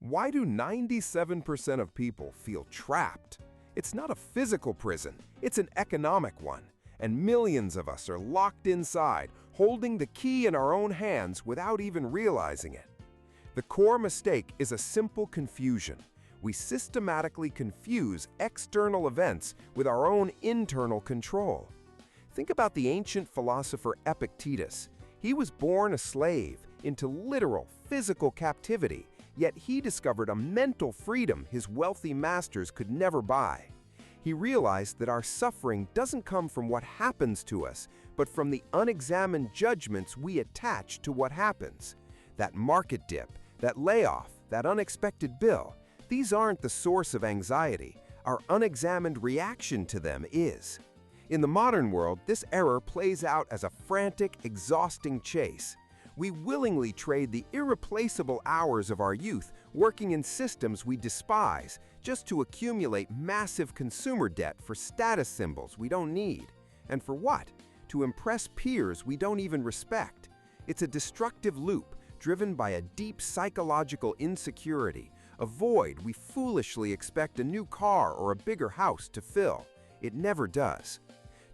Why do 97% of people feel trapped? It's not a physical prison, it's an economic one. And millions of us are locked inside, holding the key in our own hands without even realizing it. The core mistake is a simple confusion. We systematically confuse external events with our own internal control. Think about the ancient philosopher Epictetus. He was born a slave into literal physical captivity, yet he discovered a mental freedom his wealthy masters could never buy. He realized that our suffering doesn't come from what happens to us, but from the unexamined judgments we attach to what happens. That market dip, that layoff, that unexpected bill, these aren't the source of anxiety. Our unexamined reaction to them is. In the modern world, this error plays out as a frantic, exhausting chase. We willingly trade the irreplaceable hours of our youth working in systems we despise just to accumulate massive consumer debt for status symbols we don't need. And for what? To impress peers we don't even respect. It's a destructive loop driven by a deep psychological insecurity, a void we foolishly expect a new car or a bigger house to fill. It never does.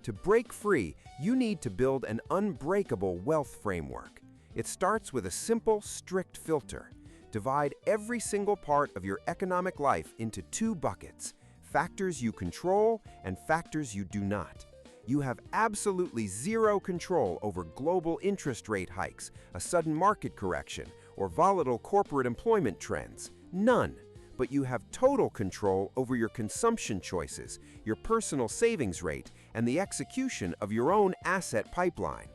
To break free, you need to build an unbreakable wealth framework. It starts with a simple, strict filter. Divide every single part of your economic life into two buckets: factors you control and factors you do not. You have absolutely zero control over global interest rate hikes, a sudden market correction, or volatile corporate employment trends. None. But you have total control over your consumption choices, your personal savings rate, and the execution of your own asset pipeline.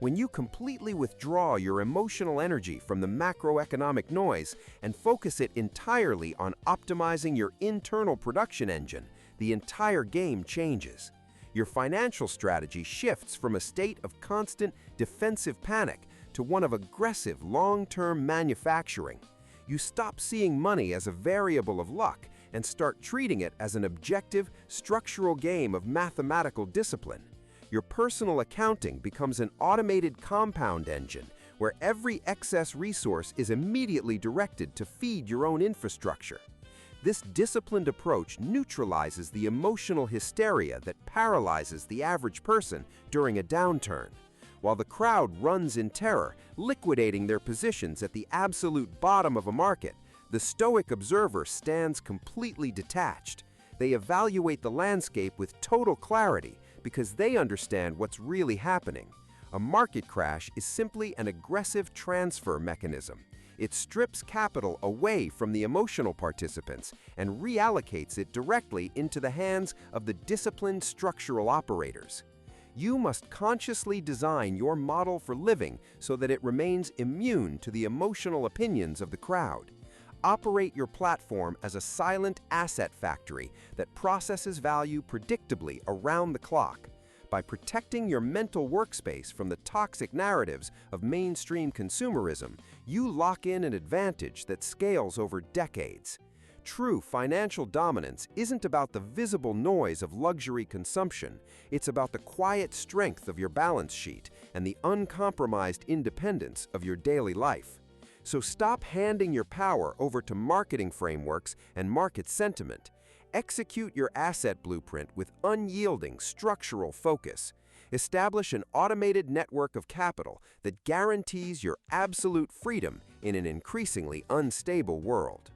When you completely withdraw your emotional energy from the macroeconomic noise and focus it entirely on optimizing your internal production engine, the entire game changes. Your financial strategy shifts from a state of constant defensive panic to one of aggressive long-term manufacturing. You stop seeing money as a variable of luck and start treating it as an objective, structural game of mathematical discipline. Your personal accounting becomes an automated compound engine where every excess resource is immediately directed to feed your own infrastructure. This disciplined approach neutralizes the emotional hysteria that paralyzes the average person during a downturn. While the crowd runs in terror, liquidating their positions at the absolute bottom of a market, the stoic observer stands completely detached. They evaluate the landscape with total clarity because they understand what's really happening. A market crash is simply an aggressive transfer mechanism. It strips capital away from the emotional participants and reallocates it directly into the hands of the disciplined structural operators. You must consciously design your model for living so that it remains immune to the emotional opinions of the crowd. Operate your platform as a silent asset factory that processes value predictably around the clock. By protecting your mental workspace from the toxic narratives of mainstream consumerism, you lock in an advantage that scales over decades. True financial dominance isn't about the visible noise of luxury consumption. It's about the quiet strength of your balance sheet and the uncompromised independence of your daily life. So stop handing your power over to marketing frameworks and market sentiment. Execute your asset blueprint with unyielding structural focus. Establish an automated network of capital that guarantees your absolute freedom in an increasingly unstable world.